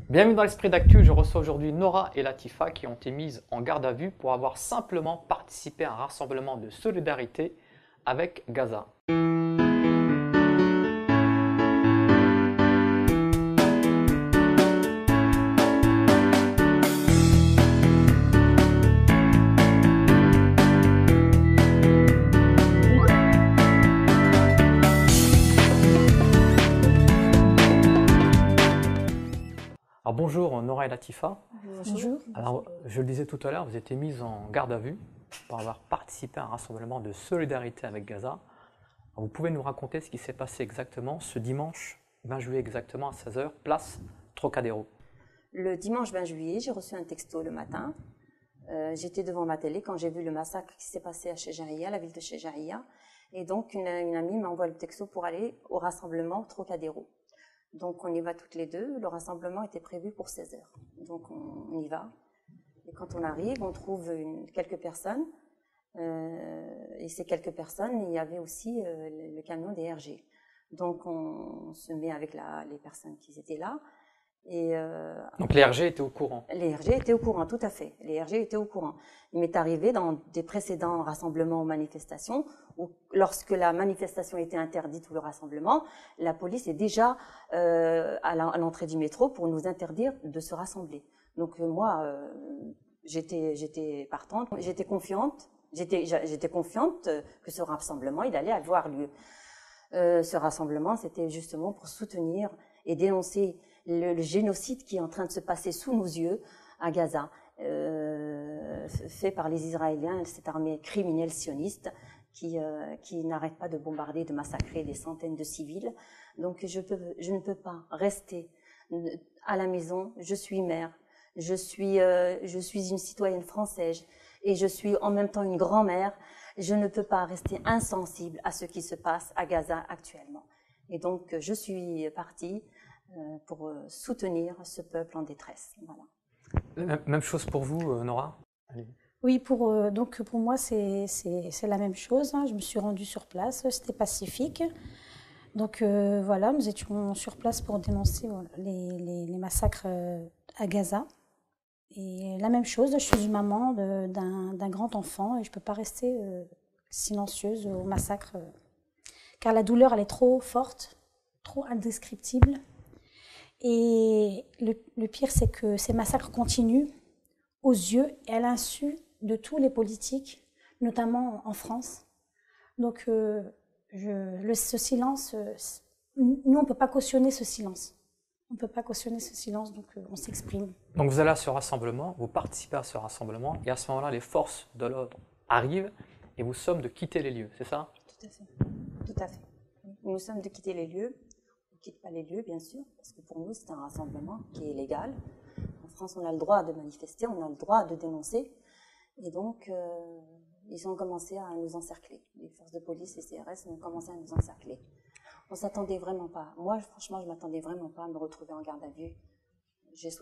Bienvenue dans l'Esprit d'Actu, je reçois aujourd'hui Nora et Latifa qui ont été mises en garde à vue pour avoir simplement participé à un rassemblement de solidarité avec Gaza. Alors bonjour Nora et Latifa. Bonjour. Alors je le disais tout à l'heure, vous avez été mises en garde à vue pour avoir participé à un rassemblement de solidarité avec Gaza. Alors, vous pouvez nous raconter ce qui s'est passé exactement ce dimanche 20 juillet exactement à 16 h, place Trocadéro. Le dimanche 20 juillet, j'ai reçu un texto le matin. J'étais devant ma télé quand j'ai vu le massacre qui s'est passé à Chejariya, la ville de Chejariya. Et donc une amie m'envoie le texto pour aller au rassemblement Trocadéro. Donc on y va toutes les deux. Le rassemblement était prévu pour 16 h. Donc on y va. Et quand on arrive, on trouve quelques personnes. Et ces quelques personnes, il y avait aussi le camion des RG. Donc on se met avec les personnes qui étaient là. Donc les RG étaient au courant. Les RG étaient au courant, tout à fait. Les RG étaient au courant. Il m'est arrivé dans des précédents rassemblements ou manifestations où, lorsque la manifestation était interdite ou le rassemblement, la police est déjà à l'entrée du métro pour nous interdire de se rassembler. Donc moi, j'étais partante, j'étais confiante que ce rassemblement, il allait avoir lieu. Ce rassemblement, c'était justement pour soutenir et dénoncer le génocide qui est en train de se passer sous nos yeux à Gaza, fait par les Israéliens, cette armée criminelle sioniste qui n'arrête pas de bombarder, de massacrer des centaines de civils. Donc je ne peux pas rester à la maison. Je suis mère, je suis une citoyenne française et je suis en même temps une grand-mère. Je ne peux pas rester insensible à ce qui se passe à Gaza actuellement. Et donc je suis partie pour soutenir ce peuple en détresse. Voilà. Même chose pour vous, Nora? Allez. Oui, donc pour moi, c'est la même chose. Je me suis rendue sur place, c'était pacifique. Donc voilà, nous étions sur place pour dénoncer les massacres à Gaza. Et la même chose, je suis une maman d'un grand enfant et je ne peux pas rester silencieuse au massacre, car la douleur, elle est trop forte, trop indescriptible. Et le pire, c'est que ces massacres continuent aux yeux et à l'insu de tous les politiques, notamment en France. Donc, ce silence, nous, on ne peut pas cautionner ce silence. On ne peut pas cautionner ce silence, donc on s'exprime. Donc vous allez à ce rassemblement, vous participez à ce rassemblement, et à ce moment-là, les forces de l'ordre arrivent et vous sommes de quitter les lieux, c'est ça? Tout à fait. Tout à fait. Nous sommes de quitter les lieux. On ne quitte pas les lieux, bien sûr, parce que pour nous, c'est un rassemblement qui est légal. En France, on a le droit de manifester, on a le droit de dénoncer. Et donc, ils ont commencé à nous encercler. Les forces de police et CRS ont commencé à nous encercler. On ne s'attendait vraiment pas. Moi, franchement, je ne m'attendais vraiment pas à me retrouver en garde à vue.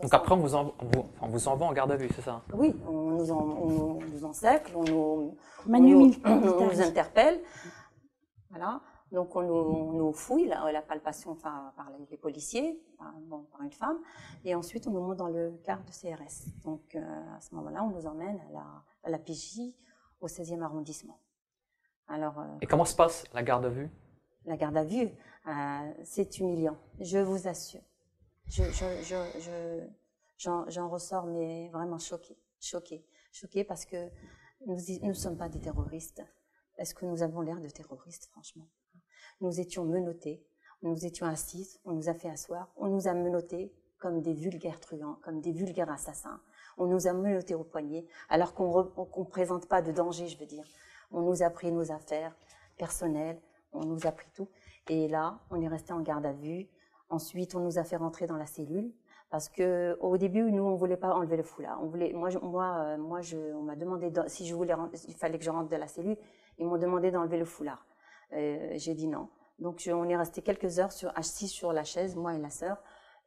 Donc après, on vous envoie en garde à vue, c'est ça? Oui, on nous encercle, on nous interpelle. Voilà. Donc on nous fouille, la palpation par les policiers, par une femme, et ensuite on nous monte dans le car de CRS. Donc à ce moment-là, on nous emmène à la PJ au 16e arrondissement. Alors, et comment se passe la garde à vue? La garde à vue, c'est humiliant, je vous assure. J'en ressors mais vraiment choquée parce que nous ne sommes pas des terroristes. Est-ce que nous avons l'air de terroristes, franchement? Nous étions menottés, nous étions assises, on nous a fait asseoir, on nous a menottés comme des vulgaires truands, comme des vulgaires assassins. On nous a menottés au poignet, alors qu'on ne présente pas de danger, je veux dire. On nous a pris nos affaires personnelles, on nous a pris tout. Et là, on est resté en garde à vue. Ensuite, on nous a fait rentrer dans la cellule. Parce que au début, nous, on voulait pas enlever le foulard. On m'a demandé si je voulais, il fallait que je rentre de la cellule. Ils m'ont demandé d'enlever le foulard. J'ai dit non. Donc, on est resté quelques heures assis sur la chaise, moi et la sœur.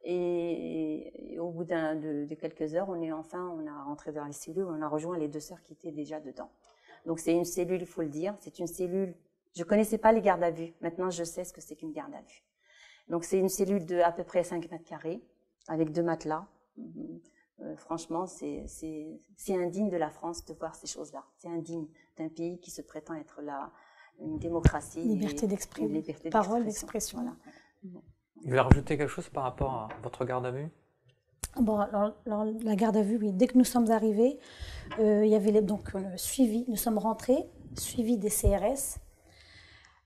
Et au bout de quelques heures, on a rentré dans la cellule, on a rejoint les deux sœurs qui étaient déjà dedans. Donc, c'est une cellule, il faut le dire, c'est une cellule. Je connaissais pas les gardes à vue. Maintenant, je sais ce que c'est qu'une garde à vue. Donc, c'est une cellule de à peu près 5 mètres carrés. avec 2 matelas. Franchement, c'est indigne de la France de voir ces choses-là. C'est indigne d'un pays qui se prétend être une démocratie. Liberté d'expression, parole d'expression. Voilà. Vous voulez rajouter quelque chose par rapport à votre garde à vue? Bon, alors, la garde à vue, oui. Dès que nous sommes arrivés, il y avait donc suivi. Nous sommes rentrés, suivi des CRS.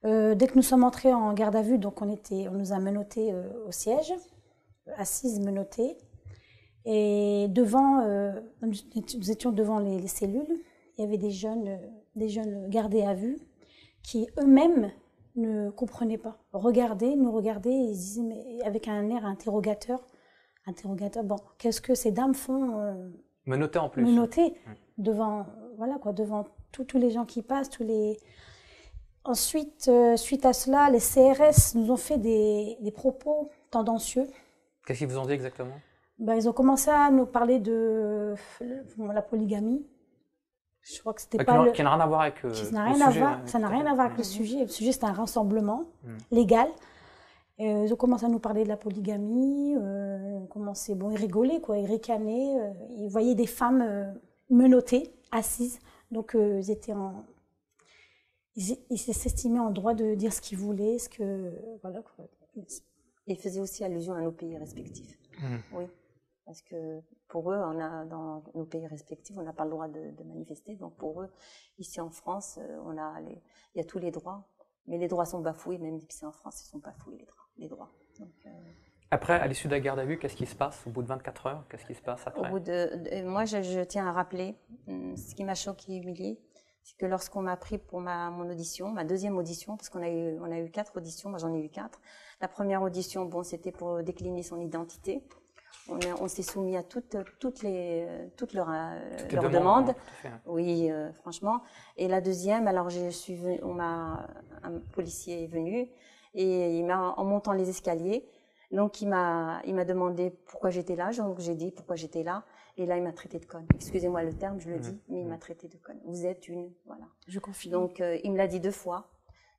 Dès que nous sommes entrés en garde à vue, donc on nous a menottés au siège, assises menottées. Et devant, nous étions devant les cellules. Il y avait des jeunes gardés à vue qui eux-mêmes ne comprenaient pas. Nous regardaient et ils disaient, mais avec un air interrogateur, bon, qu'est-ce que ces dames font Menottés en plus. Menottés devant, voilà quoi, devant tous les gens qui passent, Ensuite, suite à cela, les CRS nous ont fait des propos tendancieux. Qu'est-ce qu'ils vous ont dit exactement? Ils ont commencé à nous parler de la polygamie. Je crois que c'était pas qui n'a rien à voir avec ça n'a rien à voir avec le sujet. Le sujet, c'est un rassemblement légal. Ils ont commencé à nous parler de la polygamie. Ils rigolaient, quoi. Ils ricanaient. Ils voyaient des femmes menottées, assises. Donc, ils s'estimaient en droit de dire ce qu'ils voulaient, voilà, quoi. Ils faisaient aussi allusion à nos pays respectifs. Oui. Parce que pour eux, dans nos pays respectifs, on n'a pas le droit de manifester. Donc pour eux, ici en France, il y a tous les droits. Mais les droits sont bafoués, même ici en France, ils sont bafoués, les droits. Donc, après, à l'issue de la garde à vue, qu'est-ce qui se passe au bout de 24 heures? Qu'est-ce qui se passe après? Moi, je tiens à rappeler, ce qui m'a choqué et humilié, c'est que lorsqu'on m'a pris pour mon audition, ma deuxième audition, parce qu'on a eu 4 auditions, moi j'en ai eu 4. La première audition, c'était pour décliner son identité. On s'est soumis à toutes leurs demandes. Oui, franchement. Et la deuxième, alors un policier est venu et en montant les escaliers, donc il m'a demandé pourquoi j'étais là. Donc j'ai dit pourquoi j'étais là. Et là, il m'a traité de conne. Excusez-moi le terme, je le dis, mais il m'a traité de conne. Vous êtes voilà. Je confie. Donc il me l'a dit 2 fois.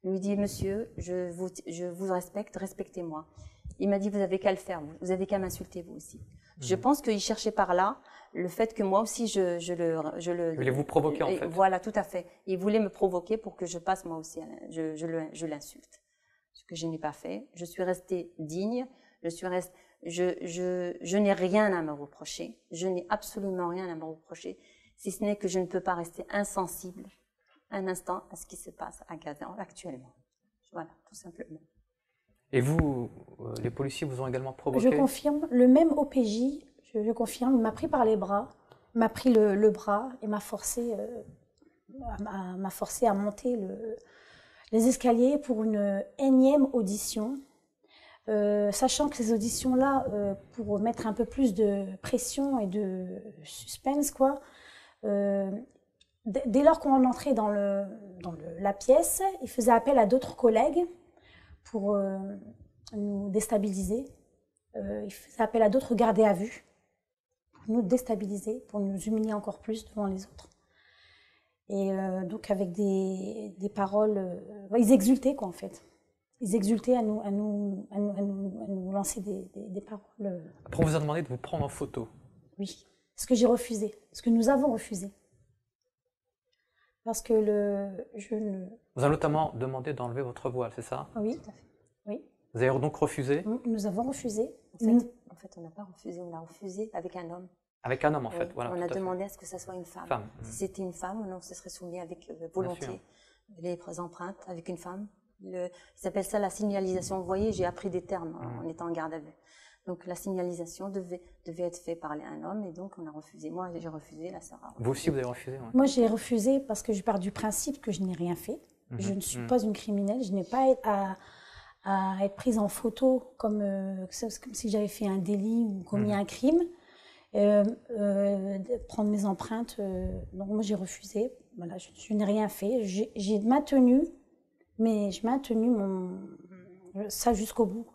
Il lui dit, monsieur, je vous respecte, respectez-moi. Il m'a dit, vous avez qu'à le faire, vous avez qu'à m'insulter vous aussi. Je pense qu'il cherchait par là le fait que moi aussi je le. Il voulait vous provoquer en fait. Voilà, tout à fait. Il voulait me provoquer pour que je passe moi aussi, je l'insulte. Ce que je n'ai pas fait. Je suis restée digne. Je n'ai rien à me reprocher. Je n'ai absolument rien à me reprocher, si ce n'est que je ne peux pas rester insensible un instant à ce qui se passe à Gaza actuellement. Voilà, tout simplement. Et vous, les policiers vous ont également provoqué? Je confirme, le même OPJ, je confirme, il m'a pris par les bras, m'a pris le bras et m'a forcé à monter les escaliers pour une énième audition. Sachant que ces auditions-là, pour mettre un peu plus de pression et de suspense, quoi, dès lors qu'on entrait dans la pièce, il faisait appel à d'autres collègues pour nous déstabiliser. Il faisait appel à d'autres gardés à vue pour nous déstabiliser, pour nous humilier encore plus devant les autres. Et donc avec des paroles, ils exultaient quoi en fait. Ils exultaient à nous lancer des paroles. Après on vous a demandé de vous prendre en photo. Oui, ce que j'ai refusé, ce que nous avons refusé. Parce que Vous avez notamment demandé d'enlever votre voile, c'est ça? Oui, tout à fait. Oui. Vous avez donc refusé? Nous avons refusé. En fait, on n'a pas refusé, on a refusé avec un homme. Avec un homme, en fait, oui, voilà. On a demandé à ce que ça soit une femme. Si c'était une femme, on se serait soumis avec volonté. Les empreintes avec une femme. Ils appellent ça la signalisation. Vous voyez, j'ai appris des termes en étant en garde à vue. Donc la signalisation devait être faite par un homme et donc on a refusé. Moi, j'ai refusé, la sœur a refusé. Vous aussi, vous avez refusé? Ouais. Moi, j'ai refusé parce que je pars du principe que je n'ai rien fait. Je ne suis pas une criminelle. Je n'ai pas à être prise en photo comme si j'avais fait un délit ou commis un crime. Prendre mes empreintes. Donc moi, j'ai refusé. Voilà, je n'ai rien fait. J'ai maintenu, mais j'ai maintenu ça jusqu'au bout.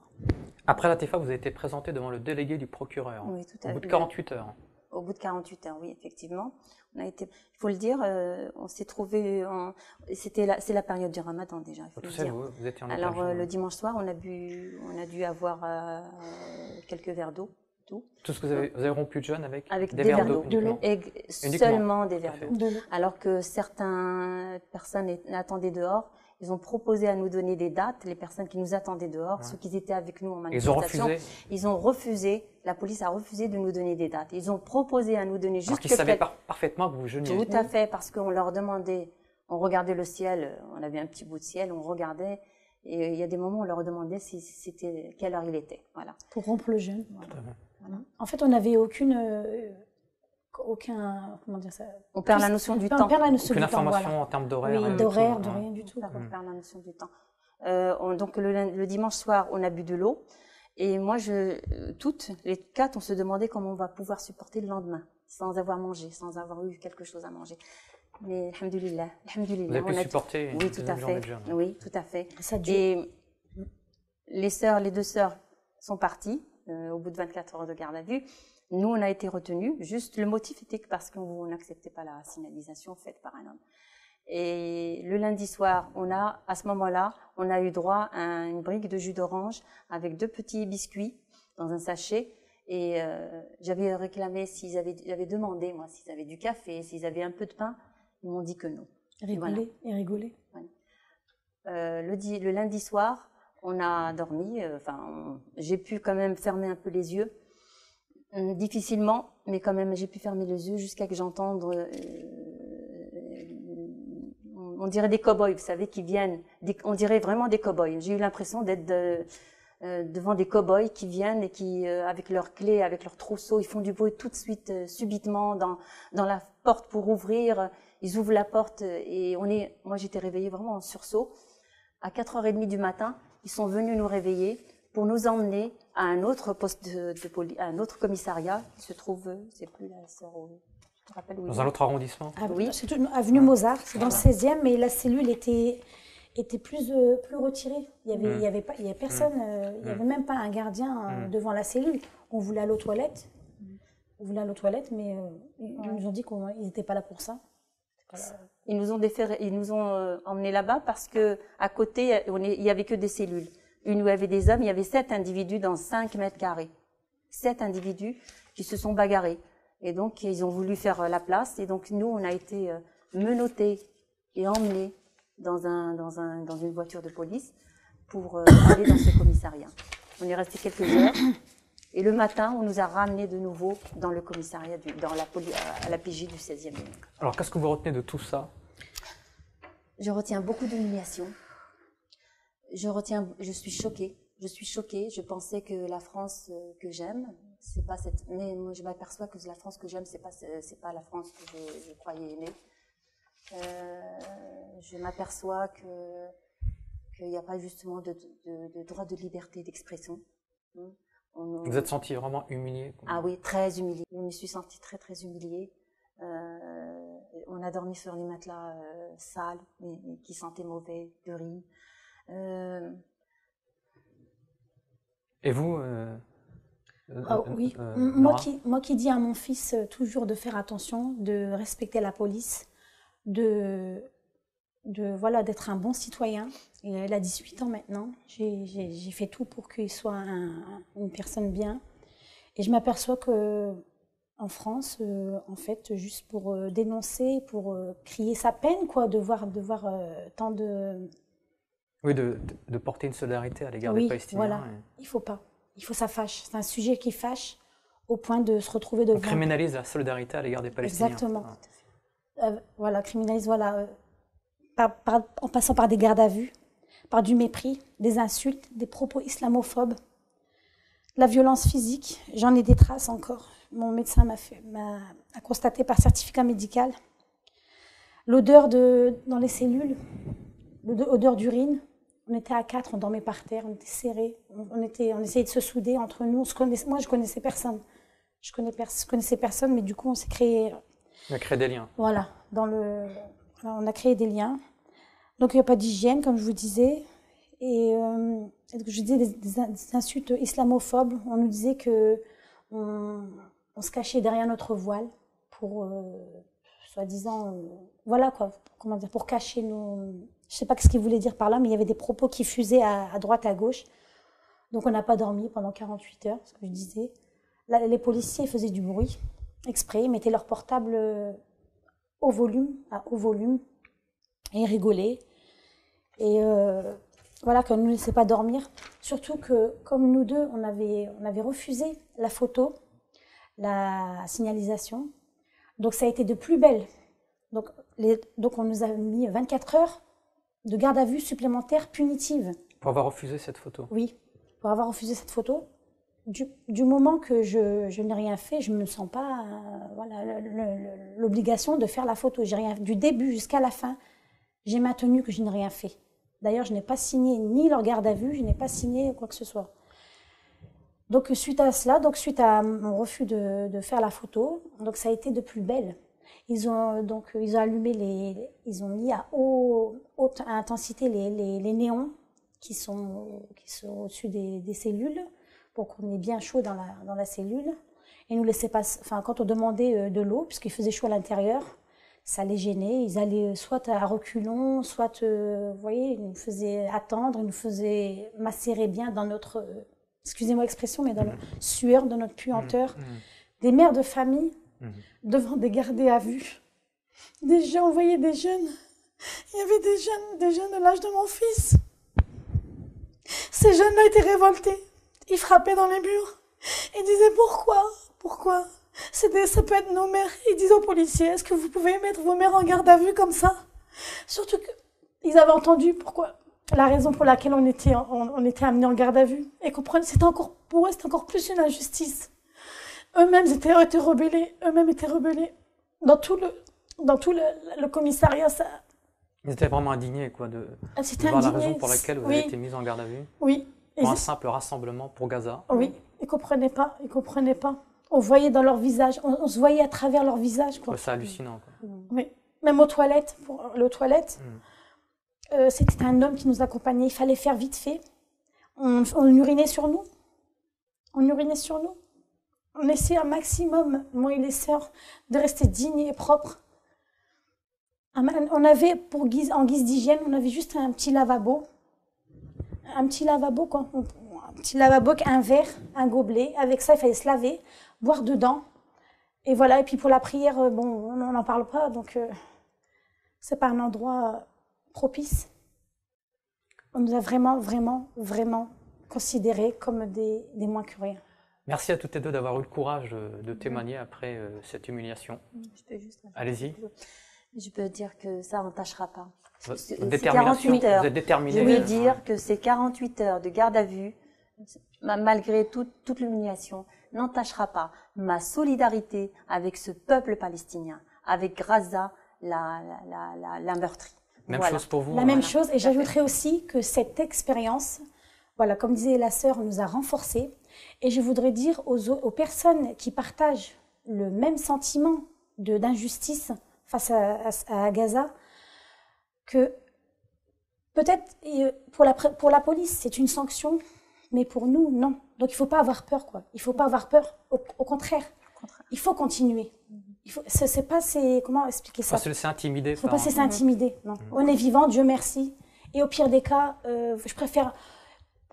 Après la TEFA, vous avez été présenté devant le délégué du procureur. Oui, tout à fait. Au bout de 48 heures. Au bout de 48 heures, oui, effectivement. Il faut le dire, on s'est trouvé, c'est la période du Ramadan déjà. Il faut Tout le ça, dire. vous étiez en Alors le dimanche soir, on a dû avoir quelques verres d'eau. tout. Tout ce que vous avez rompu de jeûne avec Des verres d'eau. uniquement. Seulement des verres d'eau. De l'eau. Alors que certaines personnes attendaient dehors, ils ont proposé à nous donner des dates, les personnes qui nous attendaient dehors, ceux qui étaient avec nous en manifestation. Ils ont refusé, la police a refusé de nous donner des dates. Ils ont proposé à nous donner juste... Alors qu'ils savaient parfaitement que vous jeûniez. Tout à fait, parce qu'on leur demandait, on regardait le ciel, on avait un petit bout de ciel, on regardait, et il y a des moments où on leur demandait si c'était, quelle heure il était. Voilà. Pour rompre le jeûne. Voilà. En fait, on n'avait aucun, comment dire ça? On perd la notion du temps. On perd la notion aucune du temps, information voilà. en termes d'horaire. Oui, d'horaire, de rien du tout. On perd la notion du temps. Donc le dimanche soir, on a bu de l'eau. Et moi, toutes les quatre, on se demandait comment on va pouvoir supporter le lendemain, sans avoir mangé, sans avoir eu quelque chose à manger. Mais alhamdoulilah, Vous avez pu supporter une deuxième journée de jeûne. Oui, tout à fait. Ça dure. Et les deux sœurs sont parties au bout de 24 heures de garde à vue. Nous, on a été retenus. Juste, le motif était que parce qu'on n'acceptait pas la signalisation faite par un homme. Et le lundi soir, à ce moment-là, on a eu droit à une brique de jus d'orange avec 2 petits biscuits dans un sachet. Et j'avais réclamé j'avais demandé, moi, s'ils avaient du café, s'ils avaient un peu de pain. Ils m'ont dit que non. Rigoler. Voilà. Le lundi soir, on a dormi. J'ai pu quand même fermer un peu les yeux. Difficilement, mais quand même, j'ai pu fermer les yeux jusqu'à que j'entende, on dirait des cow-boys, vous savez, qui viennent, on dirait vraiment des cow-boys. J'ai eu l'impression d'être devant des cow-boys qui viennent et qui, avec leurs clés, avec leurs trousseaux, ils font du bruit tout de suite, subitement, dans la porte pour ouvrir. Ils ouvrent la porte et moi j'étais réveillée vraiment en sursaut. À 4h30 du matin, ils sont venus nous réveiller pour nous emmener à un autre poste de police, à un autre commissariat qui se trouve, c'est plus la sœur, je te rappelle où dans un autre arrondissement. Oui. C'est avenue Mozart, c'est dans le 16e, mais la cellule était plus retirée. Il y avait personne, il n'y avait même pas un gardien devant la cellule. On voulait aller aux toilettes. Mais ils nous ont dit qu'ils n'étaient pas là pour ça. Ils nous ont emmenés là-bas parce que à côté, il y avait que des cellules. Une où il y avait des hommes, il y avait 7 individus dans 5 mètres carrés. 7 individus qui se sont bagarrés. Et donc, ils ont voulu faire la place. Et donc, nous, on a été menottés et emmenés dans une voiture de police pour aller dans ce commissariat. On est resté quelques heures. Et le matin, on nous a ramenés de nouveau dans le commissariat, à la PJ du 16e. Alors, qu'est-ce que vous retenez de tout ça? Je retiens beaucoup d'humiliation. Je suis choquée. Je pensais que la France que j'aime, c'est pas mais moi, je m'aperçois que la France que j'aime, c'est pas la France que je croyais aimer. Je m'aperçois qu'il n'y a pas justement de droit de liberté d'expression. Vous êtes senti vraiment humiliée? Ah oui, très humiliée. Je me suis sentie très très humiliée. On a dormi sur les matelas sales, mais qui sentaient mauvais, d'urine. Et vous oui, moi qui dis à mon fils toujours de faire attention, de respecter la police, d'être un bon citoyen. Il a 18 ans maintenant. J'ai fait tout pour qu'il soit une personne bien. Et je m'aperçois que en France, en fait, juste pour dénoncer, pour crier sa peine, quoi, de voir tant de... Oui, de porter une solidarité à l'égard des Palestiniens. Voilà. Il faut pas. Ça fâche. C'est un sujet qui fâche au point de se retrouver devant... On criminalise la solidarité à l'égard des Palestiniens. Exactement. Criminalise, en passant par des gardes à vue, par du mépris, des insultes, des propos islamophobes, la violence physique. J'en ai des traces encore. Mon médecin a constaté par certificat médical l'odeur dans les cellules, l'odeur d'urine. On était à 4, on dormait par terre, on était serrés, on essayait de se souder entre nous. Moi, je connaissais personne. Je connaissais personne, mais du coup, on s'est créé... On a créé des liens. Voilà, on a créé des liens. Donc, il n'y a pas d'hygiène, comme je vous disais. Et je disais des insultes islamophobes. On nous disait qu'on se cachait derrière notre voile pour, soi-disant, pour cacher nos... Je ne sais pas ce qu'ils voulaient dire par là, mais il y avait des propos qui fusaient à droite, à gauche. Donc, on n'a pas dormi pendant 48 heures, ce que je disais. les policiers faisaient du bruit exprès, ils mettaient leur portable au volume, à haut volume, et ils rigolaient. Et voilà, qu'on ne nous laissait pas dormir. Surtout que, comme nous deux, on avait refusé la photo, la signalisation. Donc ça a été de plus belle. Donc on nous a mis 24 heures de garde à vue supplémentaire punitive. Pour avoir refusé cette photo? Oui, pour avoir refusé cette photo. Du moment que je n'ai rien fait, je ne me sens pas l'obligation de faire la photo. J'ai rien, du début jusqu'à la fin, j'ai maintenu que je n'ai rien fait. D'ailleurs, je n'ai pas signé ni leur garde à vue, je n'ai pas signé quoi que ce soit. Donc suite à cela, suite à mon refus de faire la photo, donc ça a été de plus belle. Ils ont allumé ils ont mis à haute intensité les néons qui sont au-dessus des cellules pour qu'on ait bien chaud dans la cellule. Et nous laissaient pas, enfin quand on demandait de l'eau, puisqu'il faisait chaud à l'intérieur, ça les gênait. Ils allaient soit à reculons, soit, vous voyez, ils nous faisaient attendre, ils nous faisaient macérer bien dans notre, excusez-moi l'expression, mais dans notre sueur, dans notre puanteur. Des mères de famille devant des gardés à vue. On voyait des jeunes. Il y avait des jeunes de l'âge de mon fils. Ces jeunes-là étaient révoltés. Ils frappaient dans les murs. Ils disaient pourquoi ça peut être nos mères. Ils disaient aux policiers, est-ce que vous pouvez mettre vos mères en garde à vue comme ça? Surtout qu'ils avaient entendu la raison pour laquelle on était amenés en garde à vue. Et pour eux, c'était encore plus une injustice. Eux-mêmes étaient rebellés. Dans tout le commissariat, ça... Ils étaient vraiment indignés, quoi, de voir la raison pour laquelle vous avez été mis en garde à vue. Oui. Pour un simple rassemblement pour Gaza. Oui, ils ne comprenaient pas. On voyait dans leur visage, on se voyait à travers leur visage, quoi. C'est hallucinant, quoi. Oui. Même aux toilettes, c'était un homme qui nous accompagnait. Il fallait faire vite fait. On urinait sur nous. On essayait un maximum, moi et les sœurs, de rester dignes et propres. On avait, en guise d'hygiène, on avait juste un petit lavabo. Un petit lavabo, un verre, un gobelet. Avec ça, il fallait se laver, boire dedans. Et voilà. Et puis pour la prière, on n'en parle pas, donc c'est pas un endroit propice. On nous a vraiment, vraiment, vraiment considérés comme des moins que rien. Merci à toutes les deux d'avoir eu le courage de témoigner après cette humiliation. Allez-y. Je peux dire que ça n'entachera pas. Détermination, vous êtes déterminé. Je veux dire que ces 48 heures de garde à vue, malgré toute l'humiliation, n'entachera pas ma solidarité avec ce peuple palestinien, avec Gaza, la meurtrie. Même chose pour vous. La même chose, et j'ajouterais aussi que cette expérience, comme disait la sœur, nous a renforcés. Et je voudrais dire aux personnes qui partagent le même sentiment d'injustice face à Gaza, que peut-être pour la police, c'est une sanction, mais pour nous, non. Donc il ne faut pas avoir peur, quoi. Il ne faut pas avoir peur. Au contraire, il faut continuer. Comment expliquer ça? Il ne faut pas se laisser intimider. Il ne faut pas se laisser intimider, non. On est vivant, Dieu merci. Et au pire des cas, je préfère...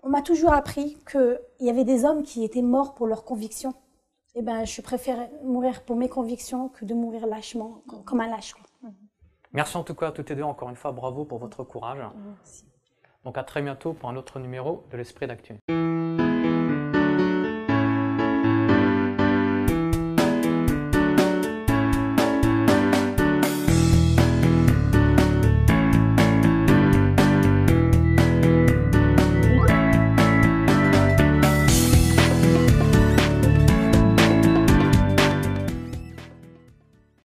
On m'a toujours appris qu'il y avait des hommes qui étaient morts pour leurs convictions. Eh bien, je préfère mourir pour mes convictions que de mourir lâchement, comme un lâche, quoi. Merci en tout cas à toutes les deux, encore une fois, bravo pour votre courage. Merci. Donc à très bientôt pour un autre numéro de l'Esprit d'Actu.